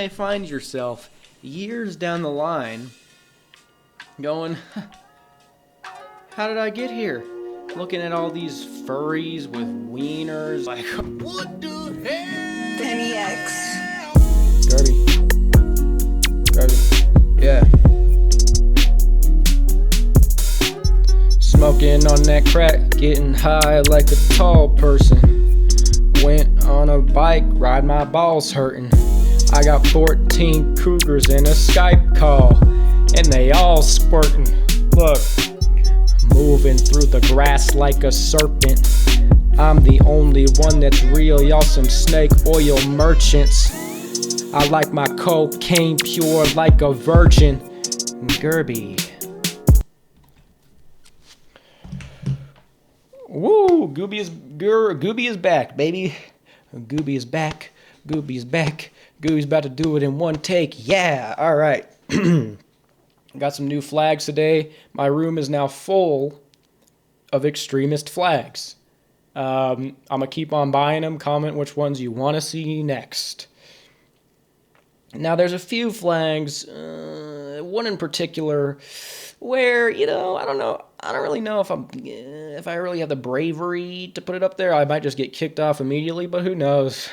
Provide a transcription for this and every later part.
may find yourself years down the line going, how did I get here? Looking at all these furries with wieners, like, what the hell? Penny X. Gerby. Yeah. Smoking on that crack, getting high like a tall person. Went on a bike, ride my balls hurting. I got 14 cougars in a Skype call, and they all squirting. Look, moving through the grass like a serpent. I'm the only one that's real, y'all some snake oil merchants. I like my cocaine pure like a virgin. Gerbert. Woo! Gooby is back, baby. Gooby is back. Gooby's back. Gooby's about to do it in one take. Yeah! Alright. Got some new flags today. My room is now full of extremist flags. I'm going to keep on buying them. Comment which ones you want to see next. Now, there's a few flags, one in particular, where, I don't know. I don't really know if I really have the bravery to put it up there. I might just get kicked off immediately, but who knows.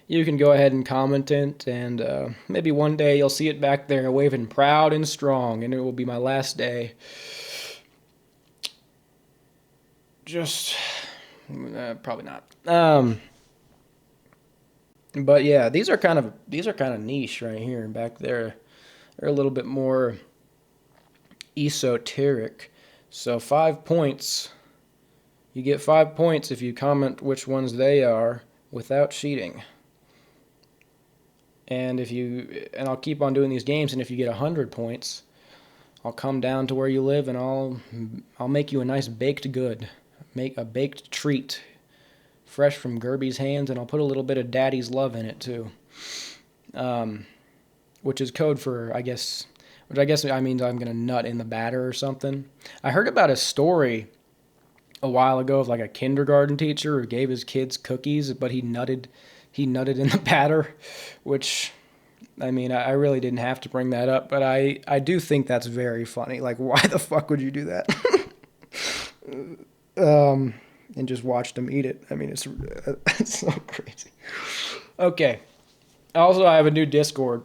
You can go ahead and comment it, and maybe one day you'll see it back there waving proud and strong, and it will be my last day. Just, probably not. But yeah, these are kind of niche right here and back there. They're a little bit more esoteric. So 5 points. You get 5 points if you comment which ones they are without cheating. And I'll keep on doing these games, and if you get 100 points, I'll come down to where you live and I'll make you a nice baked good. Make a baked treat. Fresh from Gerby's hands, and I'll put a little bit of daddy's love in it too. Which is code for, I guess means I'm going to nut in the batter or something. I heard about a story a while ago of like a kindergarten teacher who gave his kids cookies, but he nutted in the batter, which, I mean, I really didn't have to bring that up, but I do think that's very funny. Like, why the fuck would you do that? And just watched them eat it. I mean, it's so crazy. Okay. Also, I have a new Discord.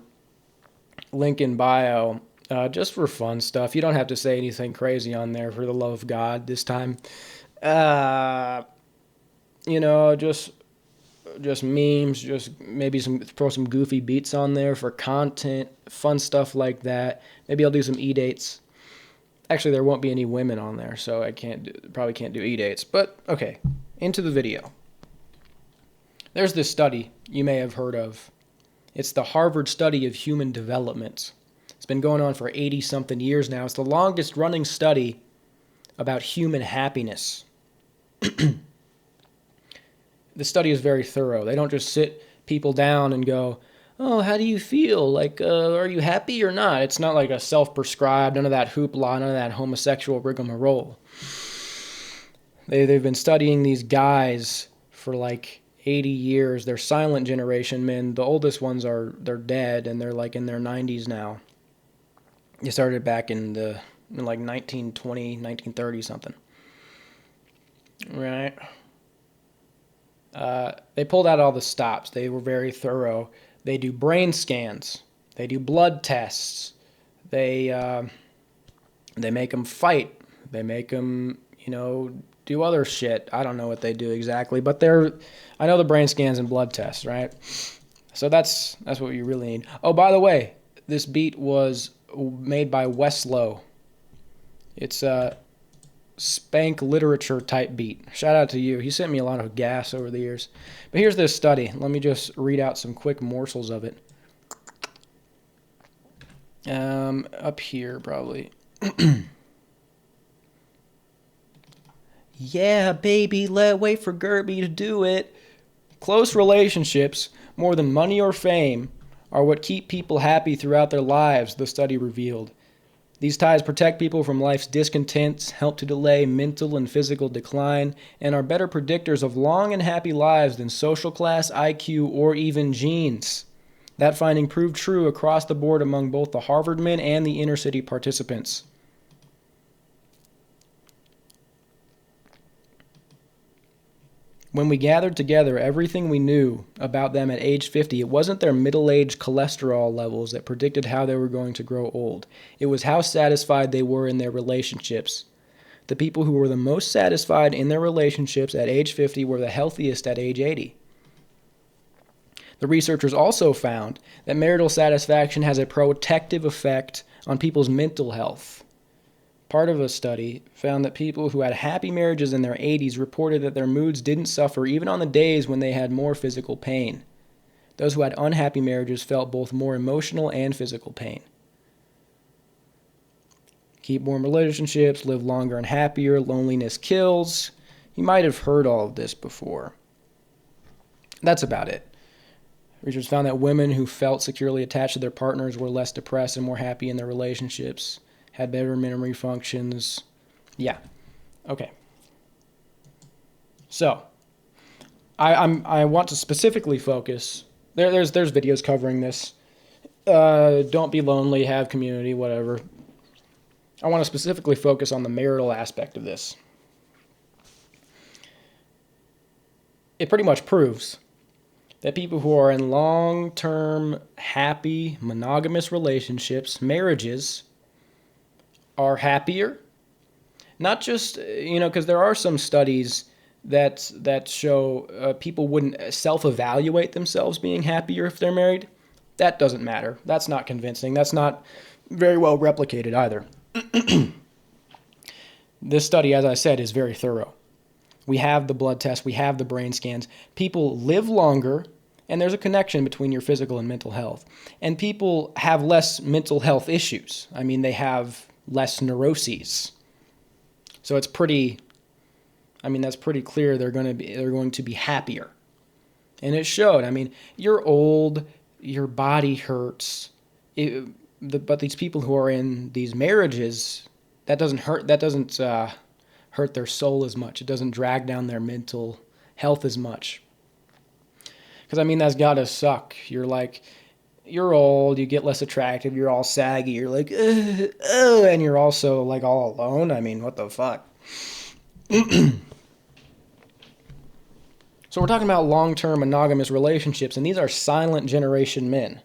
Link in bio. Just for fun stuff. You don't have to say anything crazy on there, for the love of God, this time. Just memes, just maybe throw some goofy beats on there for content, fun stuff like that. Maybe I'll do some e-dates. Actually, there won't be any women on there, so I probably can't do e-dates. But, okay, into the video. There's this study you may have heard of. It's the Harvard Study of Human Development. It's been going on for 80-something years now. It's the longest-running study about human happiness. The study is very thorough. They don't just sit people down and go, oh, how do you feel? Like, are you happy or not? It's not like a self-prescribed, none of that hoopla, none of that homosexual rigmarole. They've been studying these guys for like 80 years. They're silent generation men. The oldest ones they're dead, and they're like in their 90s now. They started back in like 1920, 1930 something. Right. They pulled out all the stops. They were very thorough. They do brain scans. They do blood tests. They make them fight. They make them, do other shit. I don't know what they do exactly, but I know the brain scans and blood tests, right? So that's what you really need. Oh, by the way, this beat was made by Westlow. It's a spank literature type beat. Shout out to you. He sent me a lot of gas over the years. But here's this study. Let me just read out some quick morsels of it. Up here, probably. Yeah, baby, wait for Gerby to do it. Close relationships, more than money or fame, are what keep people happy throughout their lives, the study revealed. These ties protect people from life's discontents, help to delay mental and physical decline, and are better predictors of long and happy lives than social class, IQ, or even genes. That finding proved true across the board among both the Harvard men and the inner city participants. When we gathered together everything we knew about them at age 50, it wasn't their middle-aged cholesterol levels that predicted how they were going to grow old. It was how satisfied they were in their relationships. The people who were the most satisfied in their relationships at age 50 were the healthiest at age 80. The researchers also found that marital satisfaction has a protective effect on people's mental health. Part of a study found that people who had happy marriages in their 80s reported that their moods didn't suffer even on the days when they had more physical pain. Those who had unhappy marriages felt both more emotional and physical pain. Keep warm relationships, live longer and happier, loneliness kills. You might have heard all of this before. That's about it. Researchers found that women who felt securely attached to their partners were less depressed and more happy in their relationships, had better memory functions. Yeah. Okay. So, I want to specifically focus. There's videos covering this. Don't be lonely, have community, whatever. I want to specifically focus on the marital aspect of this. It pretty much proves that people who are in long-term, happy, monogamous relationships, marriages, are happier. Not just, because there are some studies that show people wouldn't self-evaluate themselves being happier if they're married. That doesn't matter. That's not convincing. That's not very well replicated either. This study, as I said, is very thorough. We have the blood tests. We have the brain scans. People live longer, and there's a connection between your physical and mental health. And people have less mental health issues. I mean, they have less neuroses. So it's that's pretty clear they're going to be happier. And it showed. I mean, you're old, your body hurts. But these people who are in these marriages, that doesn't hurt their soul as much. It doesn't drag down their mental health as much. Because, that's gotta suck. You're old, you get less attractive, you're all saggy, you're like, and you're also, all alone. What the fuck? So we're talking about long-term monogamous relationships, and these are silent generation men.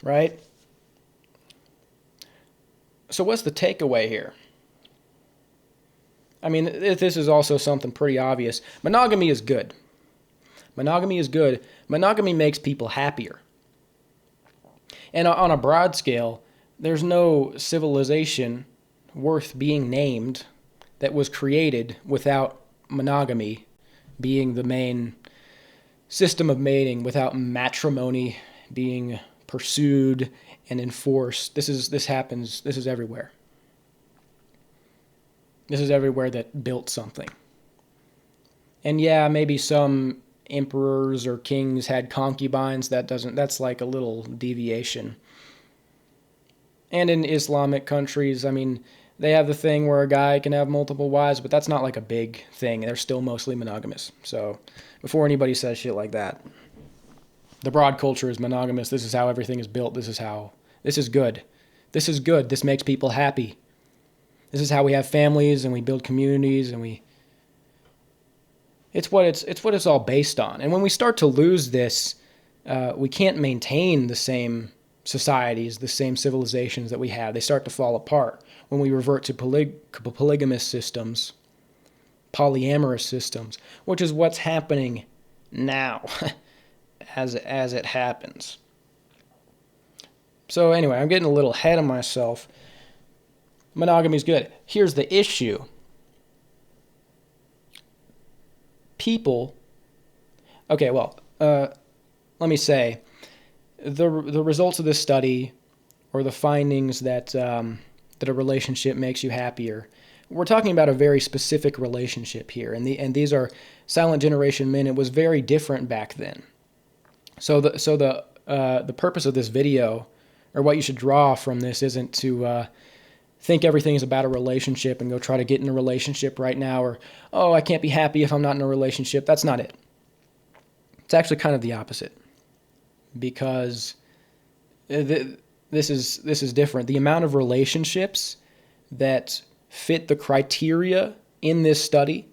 Right? So what's the takeaway here? This is also something pretty obvious. Monogamy is good. Monogamy is good. Monogamy makes people happier. And on a broad scale, there's no civilization worth being named that was created without monogamy being the main system of mating, without matrimony being pursued and enforced. This happens. This is everywhere. This is everywhere that built something. And yeah, maybe some emperors or kings had concubines. That's like a little deviation. And in Islamic countries, they have the thing where a guy can have multiple wives, but that's not like a big thing. They're still mostly monogamous. So before anybody says shit like that, the broad culture is monogamous. This is how everything is built. This is good. This is good. This makes people happy. This is how we have families and we build communities and it's what it's all based on. And when we start to lose this, we can't maintain the same societies, the same civilizations that we have. They start to fall apart when we revert to polygamous systems, polyamorous systems, which is what's happening now as it happens. So anyway, I'm getting a little ahead of myself. Monogamy is good. Here's the issue. Let me say, the results of this study, or the findings that a relationship makes you happier, we're talking about a very specific relationship here, and these are silent generation men. It was very different back then. So the purpose of this video, or what you should draw from this, isn't to think everything is about a relationship and go try to get in a relationship right now, or, I can't be happy if I'm not in a relationship. That's not it. It's actually kind of the opposite. because this is different. The amount of relationships that fit the criteria in this study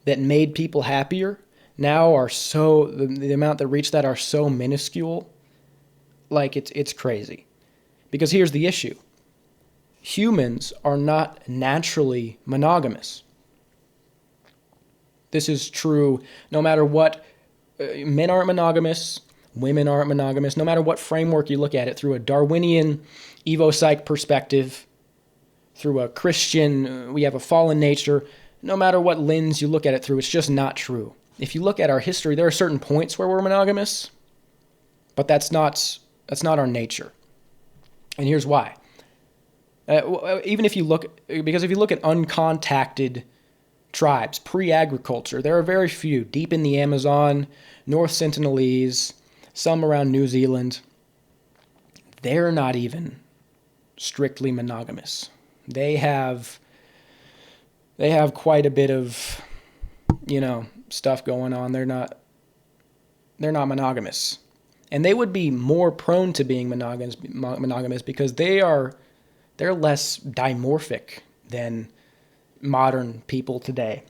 that made people happier now are so, the amount that reach that are so minuscule, like it's crazy. Because here's the issue. Humans are not naturally monogamous. This is true no matter what. Men aren't monogamous, women aren't monogamous, no matter what framework you look at it, through a Darwinian evo-psych perspective, through a Christian, we have a fallen nature, no matter what lens you look at it through, it's just not true. If you look at our history, there are certain points where we're monogamous, but that's not our nature. And here's why. Even if you look, because if you look at uncontacted tribes, pre-agriculture, there are very few deep in the Amazon, North Sentinelese, some around New Zealand. They're not even strictly monogamous. They have quite a bit of, stuff going on. They're not monogamous. And they would be more prone to being monogamous because they're less dimorphic than modern people today.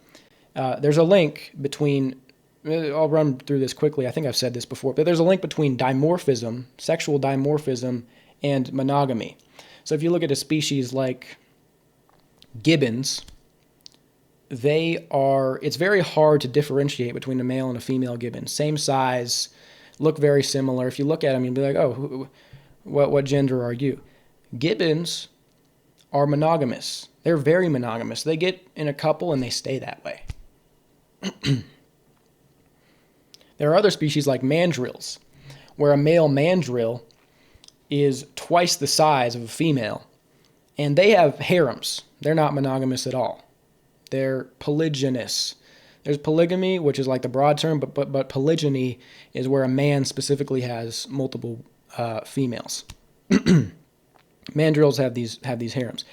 There's a link between, I'll run through this quickly, I think I've said this before, but there's a link between dimorphism, sexual dimorphism, and monogamy. So if you look at a species like gibbons, it's very hard to differentiate between a male and a female gibbon. Same size, look very similar. If you look at them, you'd be like, oh, what gender are you? Gibbons are monogamous. They're very monogamous. They get in a couple and they stay that way. There are other species like mandrills, where a male mandrill is twice the size of a female, and they have harems. They're not monogamous at all. They're polygynous. There's polygamy, which is like the broad term, but polygyny is where a man specifically has multiple females. Mandrills have these harems.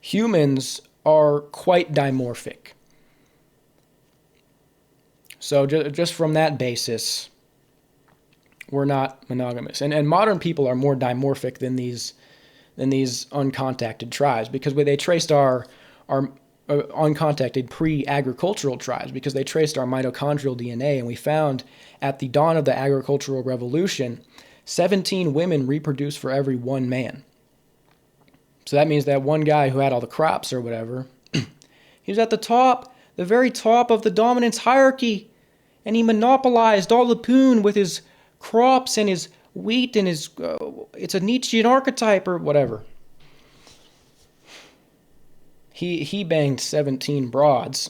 Humans are quite dimorphic. So just from that basis, we're not monogamous. And modern people are more dimorphic than these uncontacted tribes, because they traced our uncontacted pre-agricultural tribes, because they traced our mitochondrial DNA, and we found at the dawn of the agricultural revolution, 17 women reproduced for every one man. So that means that one guy who had all the crops or whatever, he was at the very top of the dominance hierarchy, and he monopolized all the poon with his crops and his wheat and his, it's a Nietzschean archetype or whatever. He banged 17 broads.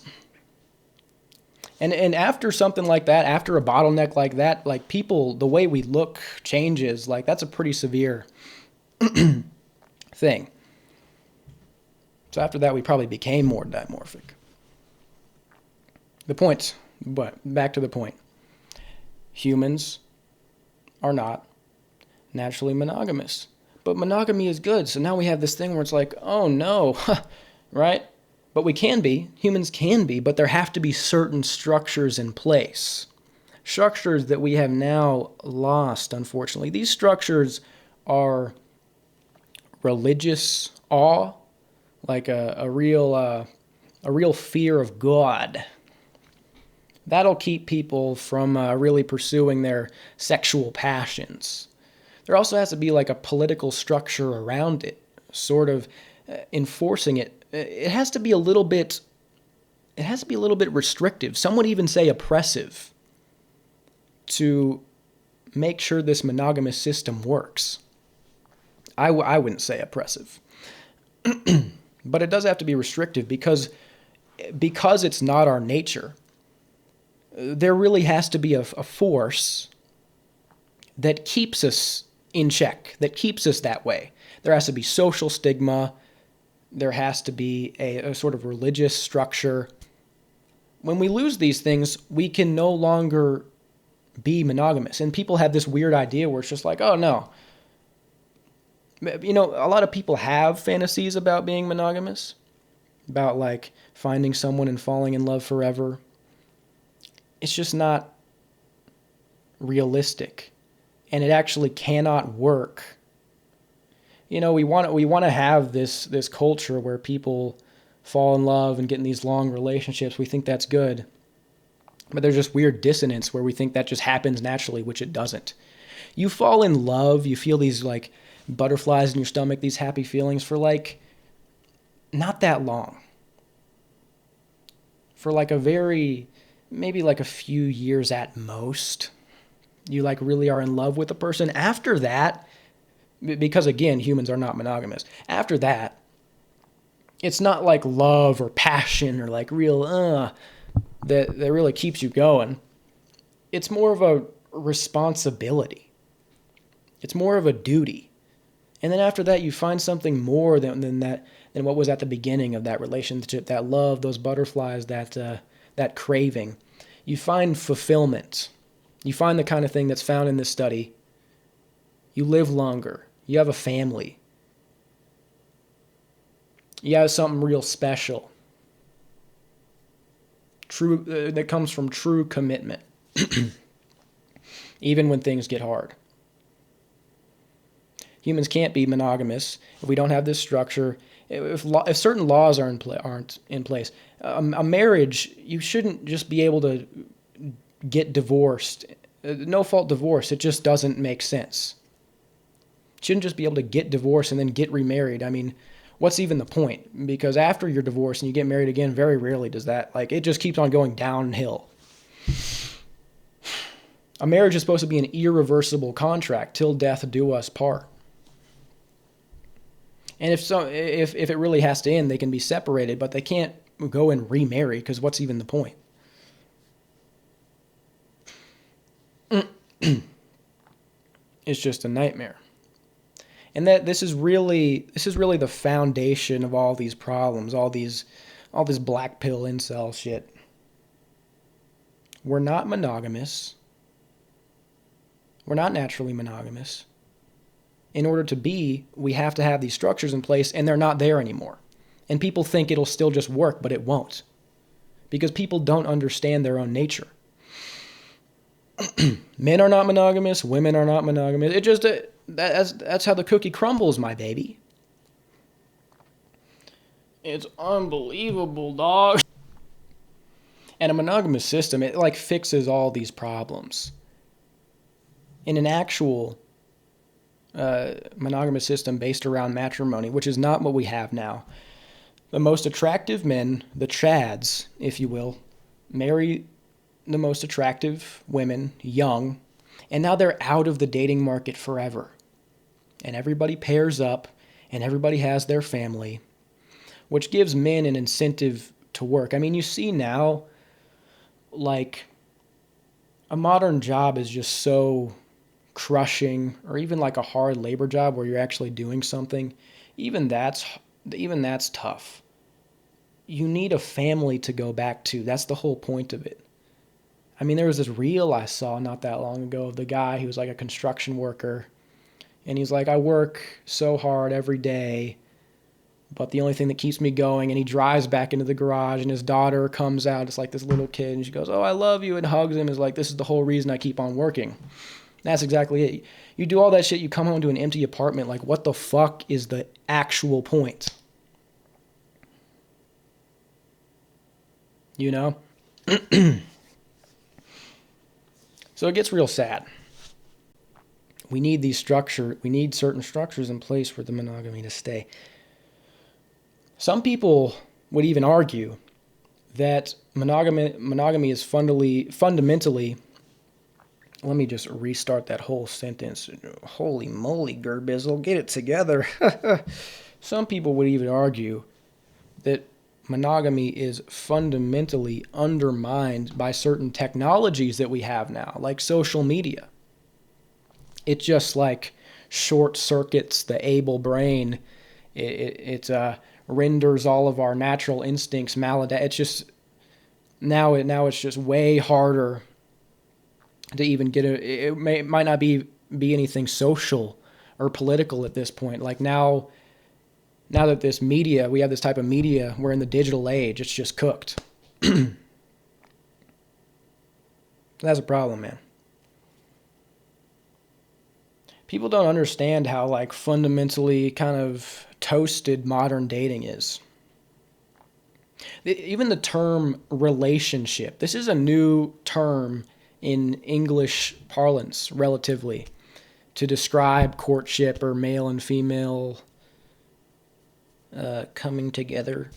And after something like that, after a bottleneck like that, like people, the way we look changes. Like that's a pretty severe thing. So after that, we probably became more dimorphic. Back to the point. Humans are not naturally monogamous. But monogamy is good. So now we have this thing where it's like, oh no, right? But we can be. Humans can be, but there have to be certain structures in place. Structures that we have now lost, unfortunately. These structures are religious awe, like a real fear of God. That'll keep people from really pursuing their sexual passions. There also has to be like a political structure around it, sort of enforcing it. It has to be a little bit restrictive. Some would even say oppressive, to make sure this monogamous system works. I wouldn't say oppressive. But it does have to be restrictive because it's not our nature. There really has to be a force that keeps us in check, that keeps us that way. There has to be social stigma. There has to be a sort of religious structure. When we lose these things, we can no longer be monogamous. And people have this weird idea where it's just like, oh no. You know, a lot of people have fantasies about being monogamous, about like finding someone and falling in love forever. It's just not realistic. and it actually cannot work. You know, we want to have this culture where people fall in love and get in these long relationships. We think that's good. But there's just weird dissonance where we think that just happens naturally, which it doesn't. You fall in love, you feel these like butterflies in your stomach, these happy feelings for like not that long. For like maybe like a few years at most. You like really are in love with a person. After that, because again, humans are not monogamous. After that, it's not like love or passion or like real that really keeps you going. It's more of a responsibility. It's more of a duty. And then after that, you find something more than what was at the beginning of that relationship, that love, those butterflies, that craving. You find fulfillment. You find the kind of thing that's found in this study. You live longer. You have a family. You have something real special. True, that comes from true commitment. Even when things get hard. Humans can't be monogamous if we don't have this structure. If certain laws aren't in place, a marriage, you shouldn't just be able to get divorced. No fault divorce. It just doesn't make sense. You shouldn't just be able to get divorced and then get remarried. I mean, what's even the point? Because after you're divorced and you get married again, very rarely does that. Like, it just keeps on going downhill. A marriage is supposed to be an irreversible contract, till death do us part. And if it really has to end, they can be separated, but they can't go and remarry, because what's even the point? It's just a nightmare. And that this is really the foundation of all these problems, all this black pill incel shit. We're not monogamous. We're not naturally monogamous. In order to be, we have to have these structures in place, and they're not there anymore. And people think it'll still just work, but it won't. Because people don't understand their own nature. Men are not monogamous, women are not monogamous. It just, that's how the cookie crumbles, my baby. It's unbelievable, dog. And a monogamous system, it like fixes all these problems. In an actual monogamous system based around matrimony, which is not what we have now. The most attractive men, the chads, if you will, marry the most attractive women, young, and now they're out of the dating market forever. And everybody pairs up, and everybody has their family, which gives men an incentive to work. I mean, you see now, like, a modern job is just so crushing, or even like a hard labor job where you're actually doing something, even that's tough. You need a family to go back to. That's the whole point of it. I mean, there was this reel I saw not that long ago of the guy who was like a construction worker, and he's like, I work so hard every day, but the only thing that keeps me going, and he drives back into the garage, and his daughter comes out, it's like this little kid, and she goes, oh, I love you, and hugs him, is like, this is the whole reason I keep on working. That's exactly it. You do all that shit, you come home to an empty apartment, like, what the fuck is the actual point? You know? So it gets real sad. We need certain structures in place for the monogamy to stay. Some people would even argue that monogamy is fundamentally, let me just restart that whole sentence. Holy moly, Gerbizzle, get it together. Some people would even argue that monogamy is fundamentally undermined by certain technologies that we have now, like social media. It just like short circuits the able brain. It renders all of our natural instincts maladaptive. It's just now it's just way harder to even get it might not be anything social or political at this point. Like now that this media, we have this type of media, we're in the digital age, it's just cooked. That's a problem, man. People don't understand how like fundamentally kind of toasted modern dating is. Even the term relationship, this is a new term in English parlance, relatively, to describe courtship or male and female coming together.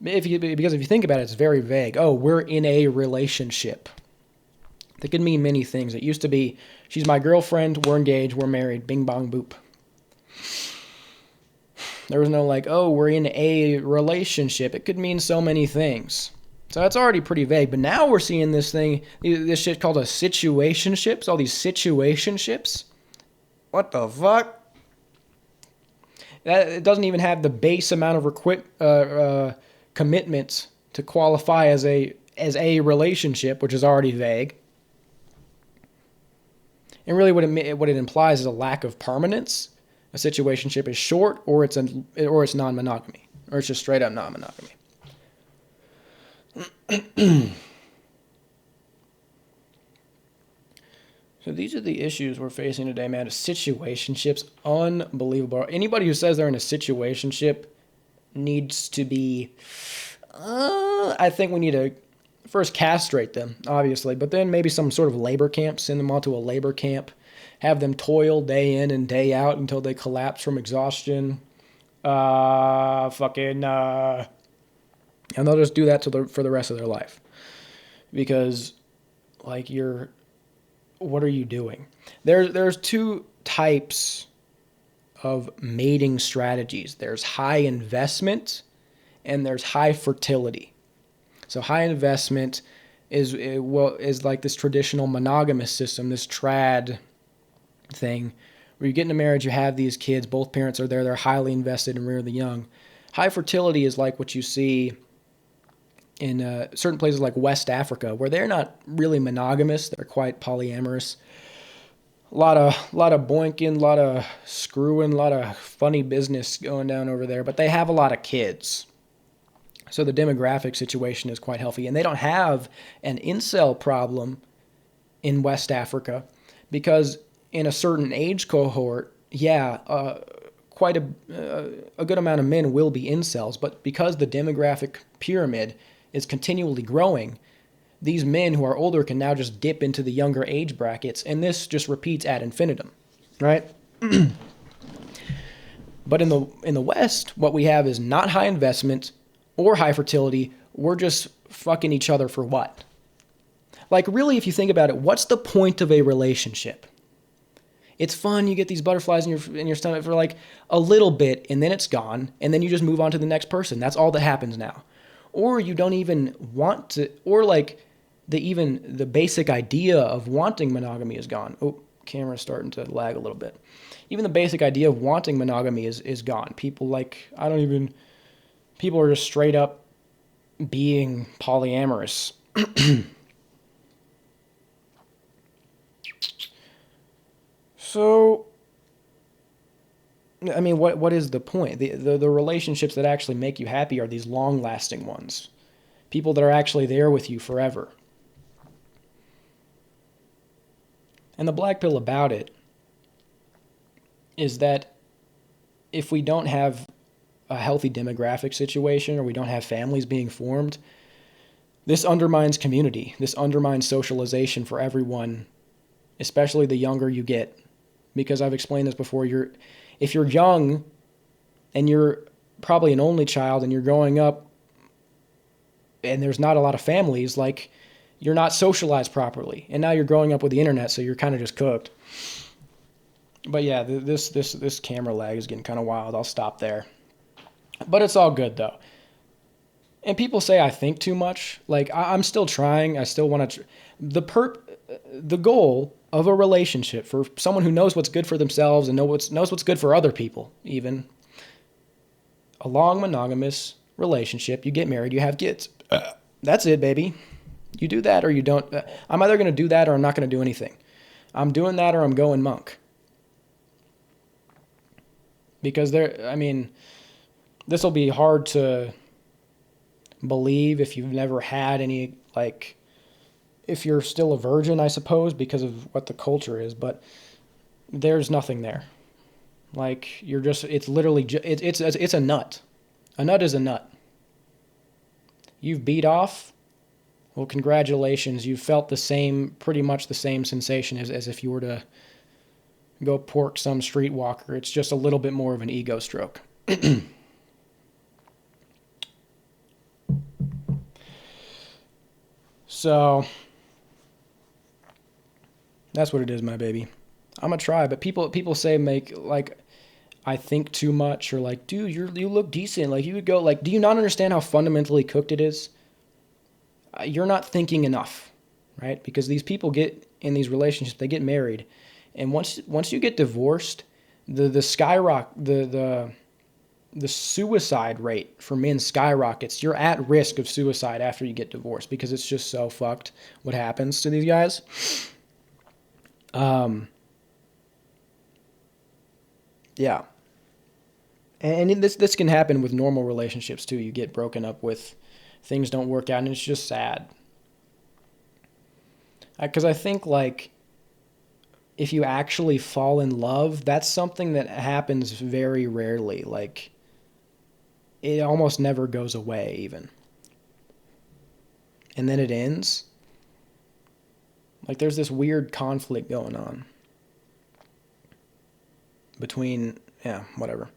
Because if you think about it, it's very vague. Oh, we're in a relationship. That could mean many things. It used to be, she's my girlfriend, we're engaged, we're married, bing bong boop. There was no like, oh, we're in a relationship. It could mean so many things. So that's already pretty vague. But now we're seeing this shit called a situationships, all these situationships. What the fuck? It doesn't even have the base amount of commitments to qualify as a relationship, which is already vague. And really what it implies is a lack of permanence. A situationship is short, or it's non-monogamy, or it's just straight up non-monogamy. So these are the issues we're facing today, man. Situationships, unbelievable. Anybody who says they're in a situationship needs to be, I think we need to first castrate them, obviously, but then maybe some sort of labor camp, send them onto a labor camp, have them toil day in and day out until they collapse from exhaustion. And they'll just do that for the rest of their life. Because, like, what are you doing? There's two types of mating strategies. There's high investment and there's high fertility. So high investment is like this traditional monogamous system, this trad thing, where you get into marriage, you have these kids, both parents are there, they're highly invested and rear the young. High fertility is like what you see in certain places like West Africa, where they're not really monogamous, they're quite polyamorous. A lot of boinking, a lot of screwing, a lot of funny business going down over there, but they have a lot of kids. So the demographic situation is quite healthy, and they don't have an incel problem in West Africa because in a certain age cohort, quite a good amount of men will be incels, but because the demographic pyramid is continually growing, these men who are older can now just dip into the younger age brackets, and this just repeats ad infinitum, right? But in the West, what we have is not high investment or high fertility. We're just fucking each other for what? Like, really, if you think about it, what's the point of a relationship? It's fun. You get these butterflies in your stomach for like a little bit, and then it's gone, and then you just move on to the next person. That's all that happens now. Or you don't even want to, or like the basic idea of wanting monogamy is gone. Oh, camera's starting to lag a little bit. Even the basic idea of wanting monogamy is gone. People are just straight up being polyamorous. So, I mean, what is the point? The relationships that actually make you happy are these long-lasting ones. People that are actually there with you forever. And the black pill about it is that if we don't have a healthy demographic situation or we don't have families being formed, this undermines community. This undermines socialization for everyone, especially the younger you get. Because I've explained this before, if you're young and you're probably an only child and you're growing up and there's not a lot of families, like, you're not socialized properly. And now you're growing up with the internet, so you're kind of just cooked. But yeah, this camera lag is getting kind of wild. I'll stop there. But it's all good, though. And people say I think too much. Like, I'm still trying. I still want to... The goal of a relationship for someone who knows what's good for themselves and knows what's good for other people, even, a long monogamous relationship, you get married, you have kids. That's it, baby. You do that or you don't. I'm either going to do that or I'm not going to do anything. I'm doing that or I'm going monk. Because this will be hard to believe if you've never had any, like, if you're still a virgin, I suppose, because of what the culture is. But there's nothing there. Like, you're just, it's literally, it's a nut. A nut is a nut. You've beat off, well, congratulations. You felt the same, pretty much the same sensation as if you were to go pork some streetwalker. It's just a little bit more of an ego stroke. So, that's what it is, my baby. I'm gonna try, but people say make like I think too much, or like, dude, you look decent. Like, you would go, like, do you not understand how fundamentally cooked it is? You're not thinking enough, right? Because these people get in these relationships, they get married, and once you get divorced, the suicide rate for men skyrockets. You're at risk of suicide after you get divorced because it's just so fucked what happens to these guys. Yeah. And this can happen with normal relationships too. You get broken up with, things don't work out, and it's just sad. Because I think, like, if you actually fall in love, that's something that happens very rarely. Like, it almost never goes away, even. And then it ends. Like, there's this weird conflict going on between, yeah, whatever.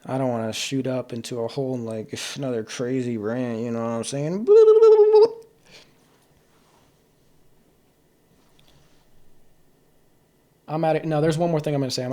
I don't want to shoot up into a whole, like, another crazy rant, you know what I'm saying? I'm at it. No, there's one more thing I'm going to say.